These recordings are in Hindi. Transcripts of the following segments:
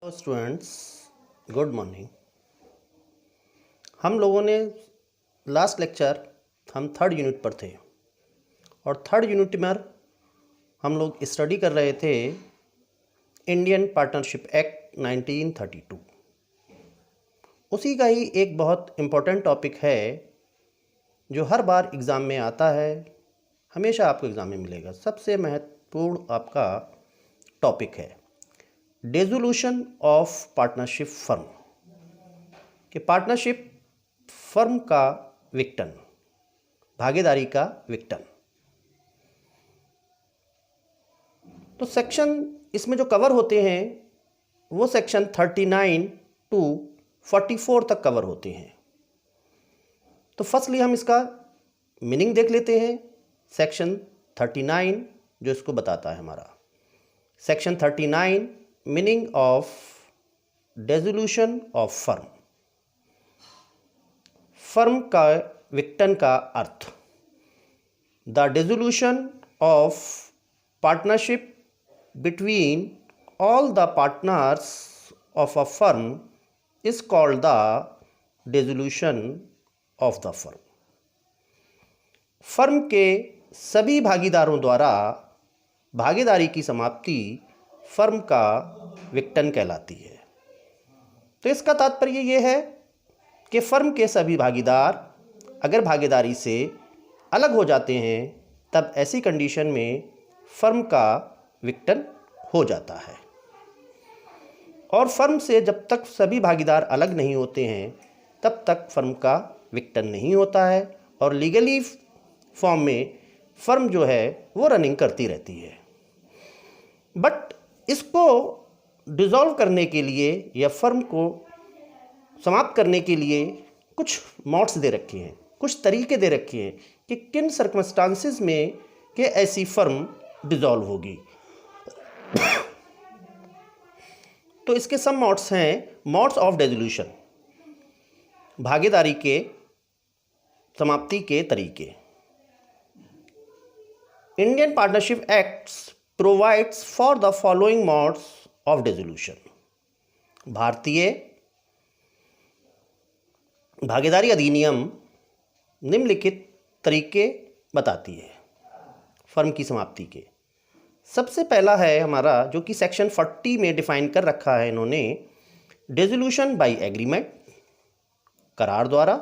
Hello students, good morning. हम लोगों ने लास्ट लेक्चर हम थर्ड यूनिट पर थे और थर्ड यूनिट में हम लोग स्टडी कर रहे थे इंडियन पार्टनरशिप एक्ट 1932। उसी का ही एक बहुत इम्पोर्टेंट टॉपिक है जो हर बार एग्ज़ाम में आता है, हमेशा आपको एग्ज़ाम में मिलेगा। सबसे महत्वपूर्ण आपका टॉपिक है डिसोल्यूशन ऑफ पार्टनरशिप फर्म, कि पार्टनरशिप फर्म का विघटन, भागीदारी का विघटन। तो सेक्शन इसमें जो कवर होते हैं वो सेक्शन 39 टू 44 तक कवर होते हैं। तो फर्स्टली हम इसका मीनिंग देख लेते हैं। सेक्शन 39 जो इसको बताता है हमारा section 39 meaning of dissolution of firm, firm का विघटन का अर्थ। The dissolution of partnership between all the partners of a firm is called the dissolution of the firm. Firm के सभी भागीदारों द्वारा भागीदारी की समाप्ति फर्म का विघटन कहलाती है। तो इसका तात्पर्य ये है कि फर्म के सभी भागीदार अगर भागीदारी से अलग हो जाते हैं तब ऐसी कंडीशन में फर्म का विघटन हो जाता है। और फर्म से जब तक सभी भागीदार अलग नहीं होते हैं तब तक फर्म का विघटन नहीं होता है और लीगली फॉर्म में फर्म जो है वो रनिंग करती रहती है। बट इसको डिसॉल्व करने के लिए या फर्म को समाप्त करने के लिए कुछ मोड्स दे रखे हैं, कुछ तरीके दे रखे हैं कि किन सर्कमस्टांसिस में कि ऐसी फर्म डिसॉल्व होगी। तो इसके सब मोड्स हैं, मोड्स ऑफ डिसोल्यूशन, भागीदारी के समाप्ति के तरीके। Indian partnership acts provides for the following modes of dissolution. भारतीय भागीदारी अधिनियम निम्नलिखित तरीके बताती है फर्म की समाप्ति के। सबसे पहला है हमारा जो कि सेक्शन 40 में डिफाइन कर रखा है इन्होंने, डिसोल्यूशन बाय एग्रीमेंट, करार द्वारा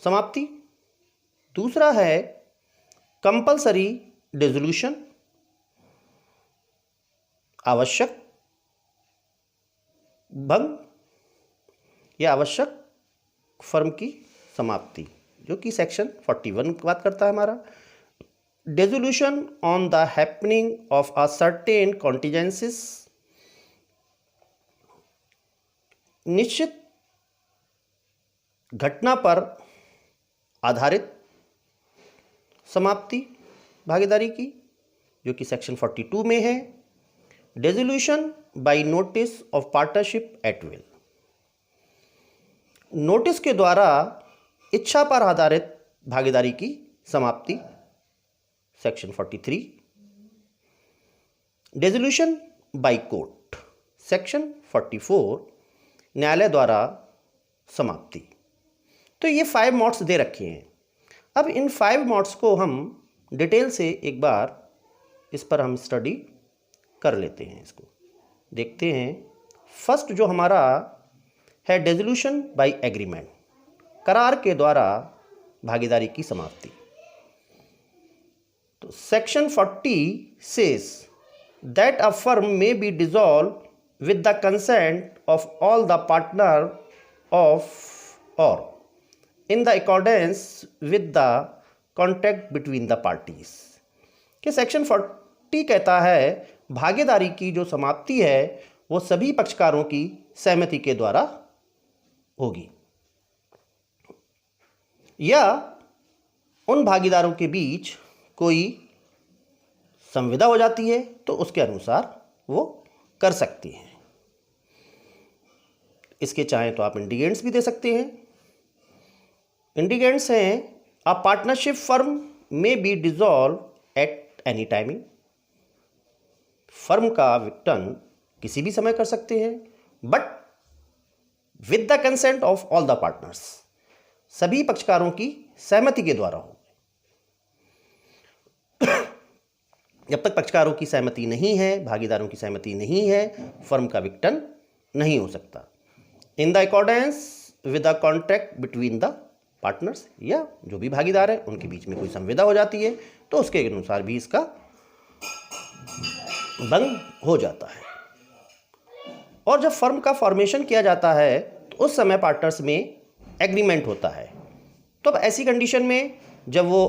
समाप्ति। दूसरा है कंपल्सरी डिसोल्यूशन, आवश्यक भंग या आवश्यक फर्म की समाप्ति, जो कि सेक्शन 41 की बात करता है हमारा। Dissolution on the happening of a certain contingencies, निश्चित घटना पर आधारित समाप्ति भागीदारी की, जो कि सेक्शन 42 में है। Dissolution by notice of partnership at will, notice के द्वारा इच्छा पर आधारित भागीदारी की समाप्ति, section 43। Dissolution by court, section 44, न्यायालय द्वारा समाप्ति। तो ये 5 मोड्स दे रखे हैं। अब इन 5 मोड्स को हम डिटेल से एक बार इस पर हम स्टडी कर लेते हैं, इसको देखते हैं। फर्स्ट जो हमारा है डिसोल्यूशन बाय एग्रीमेंट, करार के द्वारा भागीदारी की समाप्ति। तो section 40 says that a firm may be dissolved with the consent of all the partner of और in the accordance with the contract between the parties. कि सेक्शन 40 कहता है भागीदारी की जो समाप्ति है वो सभी पक्षकारों की सहमति के द्वारा होगी या उन भागीदारों के बीच कोई संविदा हो जाती है तो उसके अनुसार वो कर सकती हैं। इसके चाहें तो आप इंडिकेंट्स भी दे सकते हैं। इंडिकेंट्स हैं a partnership firm may be dissolve at any timing, firm का विघटन किसी भी समय कर सकते हैं, but with the consent of all the partners, सभी पक्षकारों की सहमति के द्वारा हो। जब तक पक्षकारों की सहमति नहीं है, भागीदारों की सहमति नहीं है, फर्म का विघटन नहीं हो सकता। इन the accordance with the contract between the partners, या जो भी भागीदार है उनके बीच में कोई संविदा हो जाती है तो उसके अनुसार भी इसका भंग हो जाता है। और जब फर्म का फॉर्मेशन किया जाता है तो उस समय पार्टनर्स में एग्रीमेंट होता है। तो अब ऐसी कंडीशन में जब वो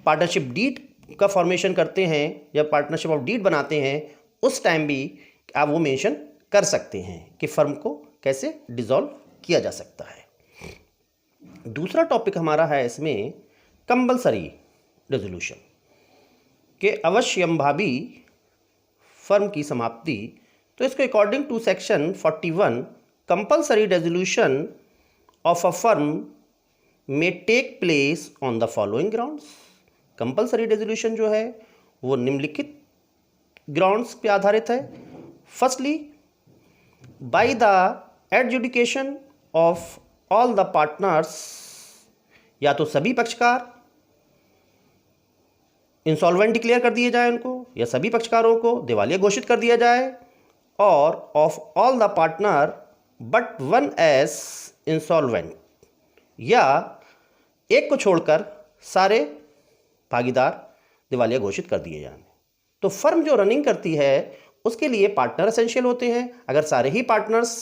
पार्टनरशिप डीड का फॉर्मेशन करते हैं, जब पार्टनरशिप ऑफ डीड बनाते हैं, उस टाइम भी आप वो मेंशन कर सकते हैं कि फर्म को कैसे डिसॉल्व किया जा सकता है। दूसरा टॉपिक हमारा है इसमें कंपल्सरी रेजोल्यूशन के अवश्यंभावी फर्म की समाप्ति। तो इसको according to section 41 compulsory resolution of a firm may take place on the following grounds. Compulsory resolution जो है वो निम्नलिखित ग्राउंड्स पे आधारित है। Firstly, by the adjudication of all the partners, या तो सभी पक्षकार इंसॉल्वेंट डिक्लेयर कर दिए जाए उनको, या सभी पक्षकारों को दिवालिया घोषित कर दिया जाए, और of all the partner but one as insolvent, या एक को छोड़कर सारे भागीदार दिवालिया घोषित कर दिए जाएं। तो फर्म जो रनिंग करती है उसके लिए पार्टनर एसेंशियल होते हैं। अगर सारे ही पार्टनर्स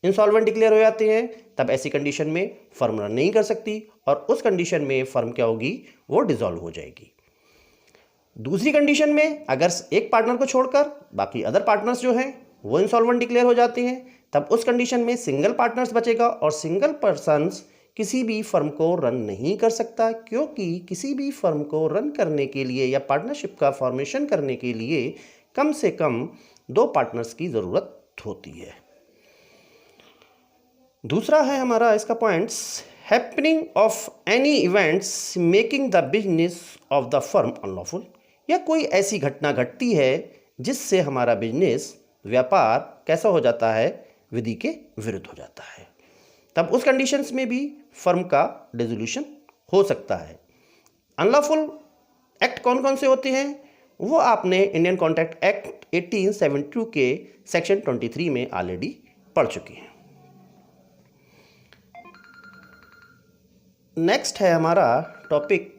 इंसॉल्वेंट डिक्लेयर हो जाते हैं तब ऐसी कंडीशन में फर्म रन नहीं कर सकती, और उस कंडीशन में फर्म क्या होगी, वो डिसॉल्व हो जाएगी। दूसरी कंडीशन में अगर एक पार्टनर को छोड़कर बाकी अदर पार्टनर्स जो हैं वो इंसॉल्वेंट डिक्लेयर हो जाते हैं, तब उस कंडीशन में सिंगल पार्टनर्स बचेगा, और सिंगल पर्सन्स किसी भी फर्म को रन नहीं कर सकता, क्योंकि किसी भी फर्म को रन करने के लिए या पार्टनरशिप का फॉर्मेशन करने के लिए कम से कम 2 पार्टनर्स की ज़रूरत होती है। दूसरा है हमारा इसका points, happening of any events making the business of the firm unlawful, या कोई ऐसी घटना घटती है जिससे हमारा बिजनेस, व्यापार कैसा हो जाता है, विधि के विरुद्ध हो जाता है, तब उस कंडीशंस में भी फर्म का डिसोल्यूशन हो सकता है। अनलॉफुल एक्ट कौन कौन से होते हैं वो आपने इंडियन कॉन्ट्रैक्ट एक्ट 1872 के सेक्शन 23 में ऑलरेडी पढ़ चुके हैं। नेक्स्ट है हमारा topic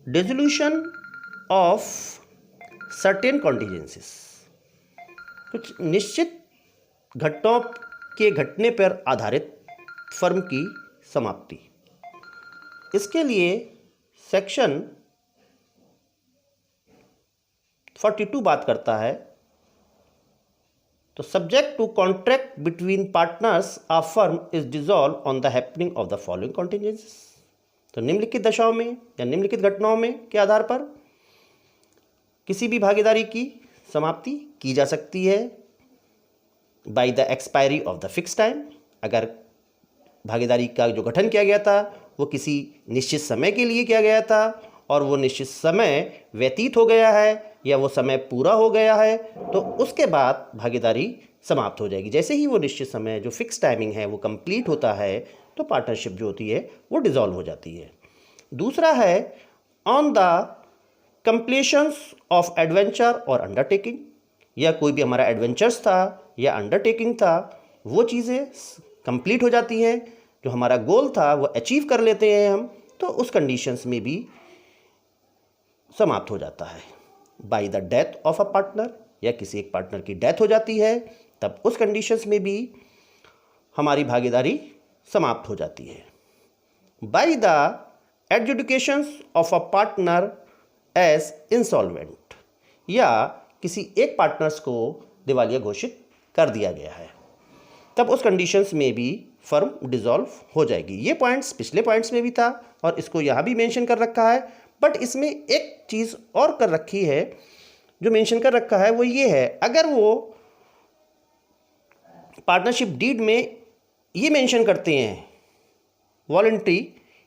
dissolution of certain contingencies, कुछ निश्चित घटनाओं के घटने पर आधारित फर्म की समाप्ति। इसके लिए सेक्शन 42 बात करता है। तो subject to contract between partners a firm is dissolve on the happening of the following contingencies. तो निम्नलिखित दशाओं में या निम्नलिखित घटनाओं में के आधार पर किसी भी भागीदारी की समाप्ति की जा सकती है by the expiry of the fix time. अगर भागीदारी का जो गठन किया गया था वो किसी निश्चित समय के लिए किया गया था और वो निश्चित समय व्यतीत हो गया है या वो समय पूरा हो गया है, तो उसके बाद भागीदारी समाप्त हो जाएगी। जैसे ही वो निश्चित समय जो फिक्स टाइमिंग है वो कंप्लीट होता है तो पार्टनरशिप जो होती है वो डिसॉल्व हो जाती है। दूसरा है ऑन द कंप्लीशंस ऑफ एडवेंचर और अंडरटेकिंग, या कोई भी हमारा एडवेंचर्स था या अंडरटेकिंग था वो चीज़ें कंप्लीट हो जाती हैं, जो हमारा गोल था वो अचीव कर लेते हैं हम, तो उस कंडीशंस में भी समाप्त हो जाता है। By the death of a partner, या किसी एक पार्टनर की डेथ हो जाती है तब उस कंडीशंस में भी हमारी भागीदारी समाप्त हो जाती है। By the adjudications of a partner as insolvent, या किसी एक पार्टनर्स को दिवालिया घोषित कर दिया गया है, तब उस कंडीशंस में भी फर्म डिसॉल्व हो जाएगी। ये पॉइंट्स पिछले पॉइंट्स में भी था और इसको यहाँ भी मेंशन कर रखा है, बट इसमें एक चीज़ और कर रखी है जो मेंशन कर रखा है, वो ये है, अगर वो पार्टनरशिप डीड में ये मेंशन करते हैं वॉलंटरी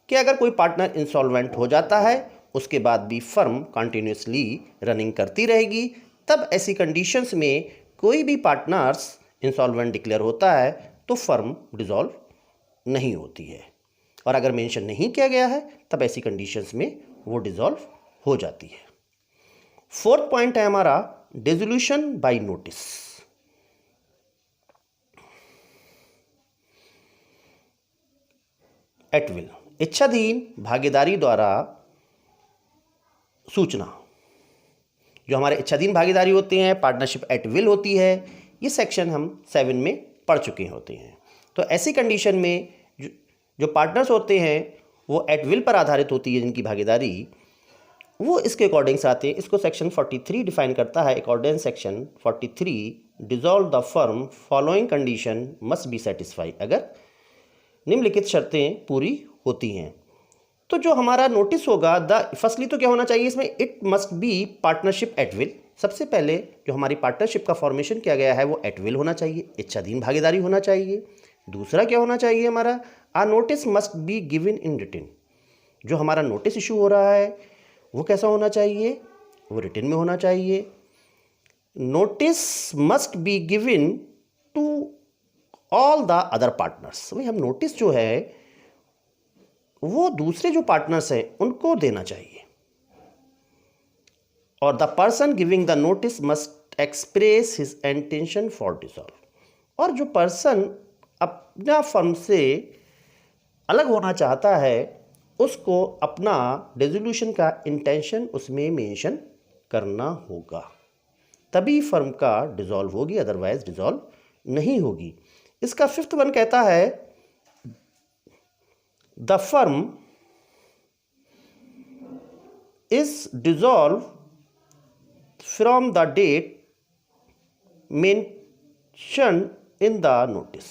कि अगर कोई पार्टनर इंसॉल्वेंट हो जाता है उसके बाद भी फर्म कंटिन्यूसली रनिंग करती रहेगी, तब ऐसी कंडीशंस में कोई भी पार्टनर्स इंसॉल्वेंट डिक्लेयर होता है तो फर्म डिसॉल्व नहीं होती है। और अगर मेंशन नहीं किया गया है तब ऐसी कंडीशंस में वो डिसॉल्व हो जाती है। फोर्थ पॉइंट है हमारा dissolution by notice. At will, इच्छाधीन भागीदारी द्वारा सूचना। जो हमारे इच्छाधीन भागीदारी होते हैं, पार्टनरशिप एट विल होती है, ये सेक्शन हम 7 में पढ़ चुके होते हैं। तो ऐसी कंडीशन में जो पार्टनर्स होते हैं वो एट विल पर आधारित होती है जिनकी भागीदारी, वो इसके अकॉर्डिंग्स आते हैं। इसको सेक्शन 43 डिफाइन करता है। According section 43, dissolve the firm following condition must be satisfy, अगर निम्नलिखित शर्तें पूरी होती हैं। तो जो हमारा नोटिस होगा, फर्स्टली तो क्या होना चाहिए इसमें, it must be partnership at will. सबसे पहले जो हमारी पार्टनरशिप का फॉर्मेशन किया गया है वो एट विल होना चाहिए, इच्छाधीन भागीदारी होना चाहिए। दूसरा क्या होना चाहिए हमारा, a notice must be given in written. जो हमारा नोटिस इशू हो रहा है वो कैसा होना चाहिए, वो रिटन में होना चाहिए। Notice must be given to all the other partners. वही हम नोटिस जो है वो दूसरे जो पार्टनर्स हैं उनको देना चाहिए। और the person giving the notice must express his intention for dissolve. और जो पर्सन अपना फर्म से अलग होना चाहता है उसको अपना डिसोल्यूशन का इंटेंशन उसमें मेंशन करना होगा, तभी फर्म का डिसॉल्व होगी, अदरवाइज डिसॉल्व नहीं होगी। इसका 5th वन कहता है the firm is dissolve from the date mention in the notice,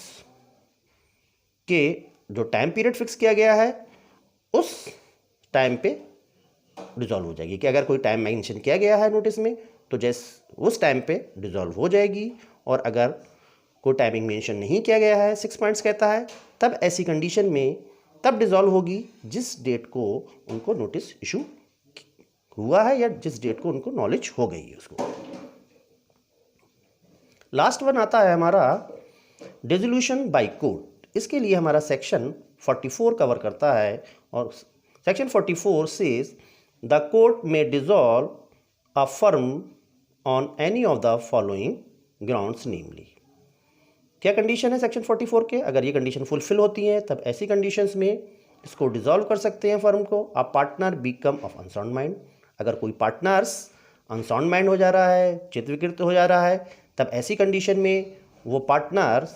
के जो टाइम पीरियड फिक्स किया गया है उस टाइम पे डिसॉल्व हो जाएगी। कि अगर कोई टाइम मेंशन किया गया है नोटिस में तो जैसे उस टाइम पे डिसॉल्व हो जाएगी। और अगर कोई टाइमिंग मेंशन नहीं किया गया है, 6 पॉइंट्स कहता है, तब ऐसी कंडीशन में तब डिसॉल्व होगी जिस डेट को उनको नोटिस इशू हुआ है या जिस डेट को उनको नॉलेज हो गई है उसको। लास्ट वन आता है हमारा डिसोल्यूशन बाय कोर्ट। इसके लिए हमारा सेक्शन 44 कवर करता है। और section 44 says the court may dissolve a firm on any of the following grounds namely. क्या कंडीशन है सेक्शन 44 के, अगर ये कंडीशन फुलफिल होती हैं तब ऐसी कंडीशंस में इसको डिसॉल्व कर सकते हैं फर्म को। A partner become of unsound mind, अगर कोई पार्टनर्स अनसाउंड माइंड हो जा रहा है, चित्त विकृत हो जा रहा है, तब ऐसी कंडीशन में वो पार्टनर्स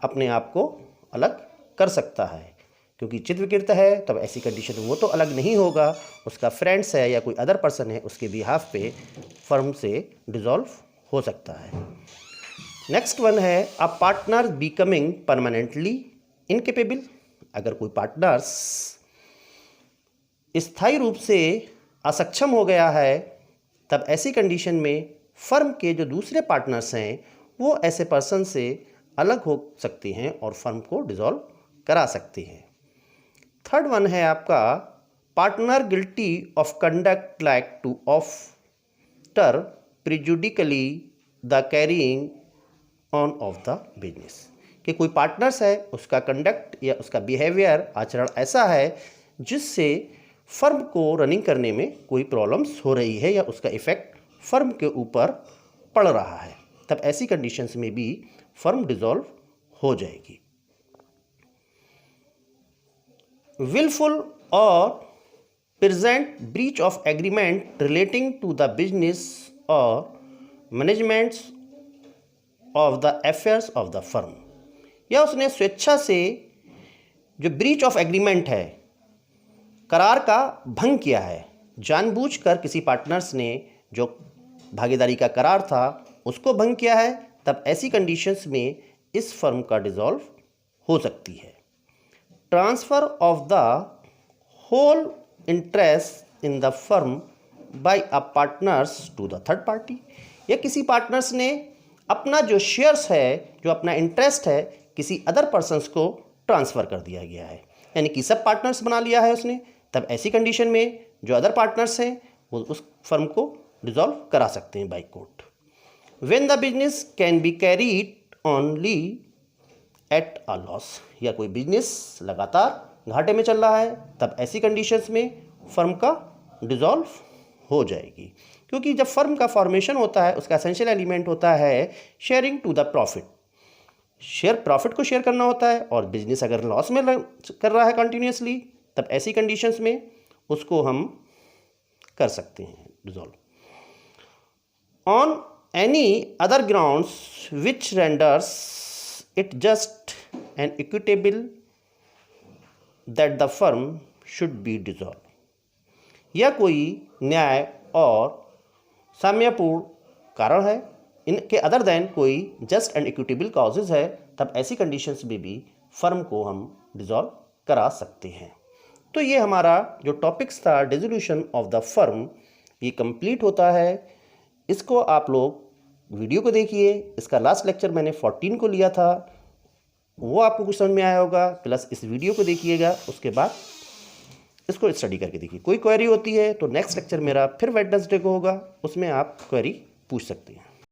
अपने आप को अलग कर सकता है। क्योंकि चित्त विकृत है तब ऐसी कंडीशन में वो तो अलग नहीं होगा, उसका फ्रेंड्स है या कोई अदर पर्सन है उसके बिहाफ पे फर्म से डिसॉल्व हो सकता है। नेक्स्ट वन है a partner becoming permanently incapable. अगर कोई पार्टनर्स स्थायी रूप से असक्षम हो गया है तब ऐसी कंडीशन में फर्म के जो दूसरे पार्टनर्स हैं वो ऐसे पर्सन से अलग हो सकते हैं और फर्म को डिसॉल्व करा सकते हैं। थर्ड वन है आपका partner guilty of conduct like to ऑफ्टर prejudicially the carrying on of the business. कि कोई पार्टनर्स है उसका कंडक्ट या उसका बिहेवियर, आचरण ऐसा है जिससे फर्म को रनिंग करने में कोई प्रॉब्लम्स हो रही है या उसका इफेक्ट फर्म के ऊपर पड़ रहा है, तब ऐसी कंडीशंस में भी फर्म डिसॉल्व हो जाएगी। willful or present breach of agreement relating to the business or management of the affairs of the firm, या उसने स्वेच्छा से जो ब्रीच ऑफ एग्रीमेंट है, करार का भंग किया है, जानबूझकर किसी पार्टनर्स ने जो भागीदारी का करार था उसको भंग किया है, तब ऐसी कंडीशंस में इस फर्म का डिसॉल्व हो सकती है। Transfer of the whole interest in the firm by a partners to the third party, या किसी पार्टनर्स ने अपना जो शेयर्स है, जो अपना इंटरेस्ट है, किसी अदर पर्सन्स को ट्रांसफ़र कर दिया गया है। यानी कि सब पार्टनर्स बना लिया है उसने, तब ऐसी कंडीशन में जो अदर पार्टनर्स हैं वो उस फर्म को डिसॉल्व करा सकते हैं by court. When the business can be carried only at a loss, या कोई बिजनेस लगातार घाटे में चल रहा है, तब ऐसी कंडीशंस में फर्म का डिसॉल्व हो जाएगी। क्योंकि जब फर्म का फॉर्मेशन होता है उसका एसेंशियल एलिमेंट होता है sharing to the profit, profit को शेयर करना होता है, और बिजनेस अगर लॉस में कर रहा है कंटिन्यूसली, तब ऐसी कंडीशंस में उसको हम कर सकते हैं dissolve. On any other grounds which renders it just and equitable that the firm should be dissolve, या कोई न्याय और साम्यपूर्ण कारण है इनके अदर देन कोई जस्ट एंड इक्विटेबल कॉजेज है, तब ऐसी कंडीशंस में भी फर्म को हम डिसॉल्व करा सकते हैं। तो ये हमारा जो टॉपिक्स था डिसोल्यूशन ऑफ द फर्म, ये कंप्लीट होता है। इसको आप लोग वीडियो को देखिए, इसका लास्ट लेक्चर मैंने 14 को लिया था, वो आपको कुछ समझ में आया होगा, प्लस इस वीडियो को देखिएगा, उसके बाद इसको स्टडी करके देखिए। कोई क्वेरी होती है तो नेक्स्ट लेक्चर मेरा फिर वेडनेसडे को होगा, उसमें आप क्वेरी पूछ सकते हैं।